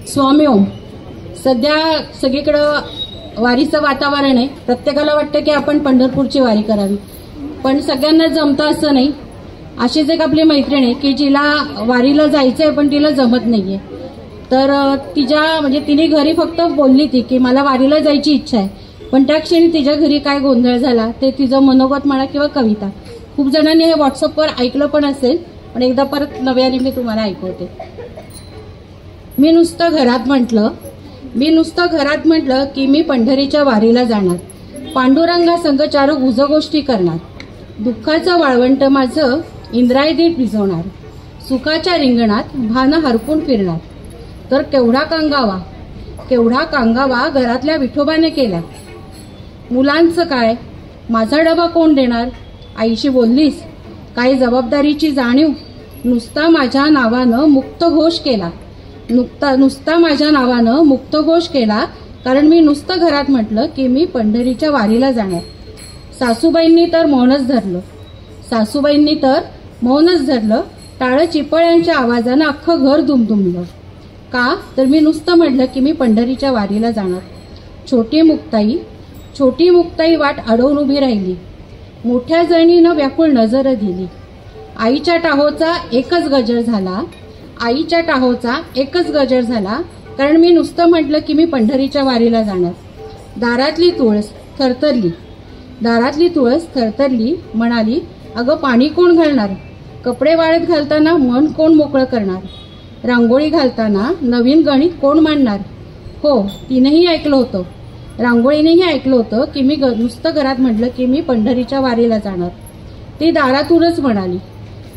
स्वामीओ, सध्या सगळीकडं वारीचं वातावरण आहे. प्रत्येकाला वाटतं की आपण पंढरपूरची वारी करावी, पण सगळ्यांना जमतं असं नाही. अशीच एक आपली मैत्रीण आहे की जिला वारीला जायचंय पण तिला जमत नाहीये. तर तिने घरी फक्त बोलली ती की मला वारीला जायची इच्छा आहे, पण त्या क्षणी तिच्या घरी काय गोंधळ झाला ते तिचं मनोगत म्हणा किंवा कविता. खूप जणांनी हे व्हॉट्सअपवर ऐकलं पण असेल, पण एकदा परत नव्याने मी तुम्हाला ऐकवते. मी नुसतं घरात म्हटलं की मी पंढरीच्या वारीला जाणार. पांडुरंगा संग चार गुजगोष्टी करणार. दुःखाचं वाळवंट माझं इंद्रायदीत भिजवणार. सुखाच्या रिंगणात भान हरपून फिरणार. तर केवढा कांगावा घरातल्या विठोबाने केला. मुलांचं काय, माझा डबा कोण देणार. आईशी बोललीस काय जबाबदारीची जाणीव. नुसता माझ्या नावानं मुक्त घोष केला कारण मी नुसतं घरात म्हटलं की मी पंढरीच्या वारीला जाणार. सासूबाईंनी तर मौनच धरलं. टाळं चिपळ्यांच्या आवाजानं अख्खं घर दुमदुमलं. का तर मी नुसतं म्हटलं की मी पंढरीच्या वारीला जाणार. छोटी मुक्ताई वाट अडवून उभी राहिली. मोठ्या जणीनं व्याकुळ नजर दिली. आईच्या टाहोचा एकच गजर झाला कारण मी नुसतं म्हटलं की मी पंढरीच्या वारीला जाणार. दारातली तुळस थरथरली. म्हणाली, अगं पाणी कोण घालणार. कपडे वाळत घालताना मन कोण मोकळं करणार. रांगोळी घालताना नवीन गणित कोण मांडणार. हो, तिनेही ऐकलं होतं. रांगोळीनेही ऐकलं होतं की मी नुसतं घरात म्हटलं की मी पंढरीच्या वारीला जाणार. ती दारातूनच म्हणाली.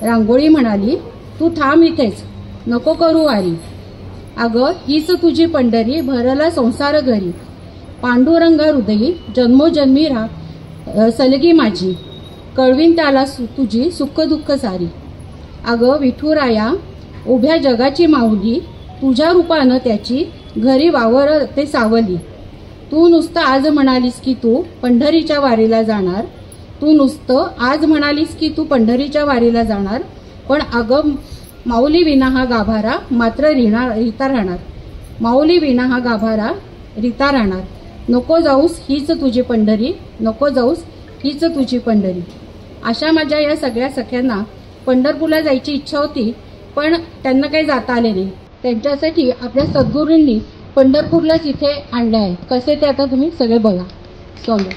रांगोळी म्हणाली, तू थांब इथेच, नको करू वारी. अगं हीच तुझी पंढरी, भरला संसार घरी. पांडुरंगा हृदयी जन्मोजन्मी सलगी माझी. कळवीन त्याला तुझी सुख दुःख सारी. अगं विठुराया, उभ्या जगाची माऊली, तुझ्या रूपानं त्याची घरी वावर ते सावली. तू नुसतं आज म्हणालीस की तू पंढरीच्या वारीला जाणार. पण अगं माऊली विना हा गाभारा मात्र रिता राहणार. नको जाऊस हीच तुझी पंढरी. अशा माझ्या या सगळ्या सख्यांना पंढरपूरला जायची इच्छा होती, पण त्यांना काही जाता आले नाही. त्यांच्यासाठी आपल्या सद्गुरूंनी पंढरपूरलाच इथे आणले आहे. कसे ते आता तुम्ही सगळे बघा. स्वामी.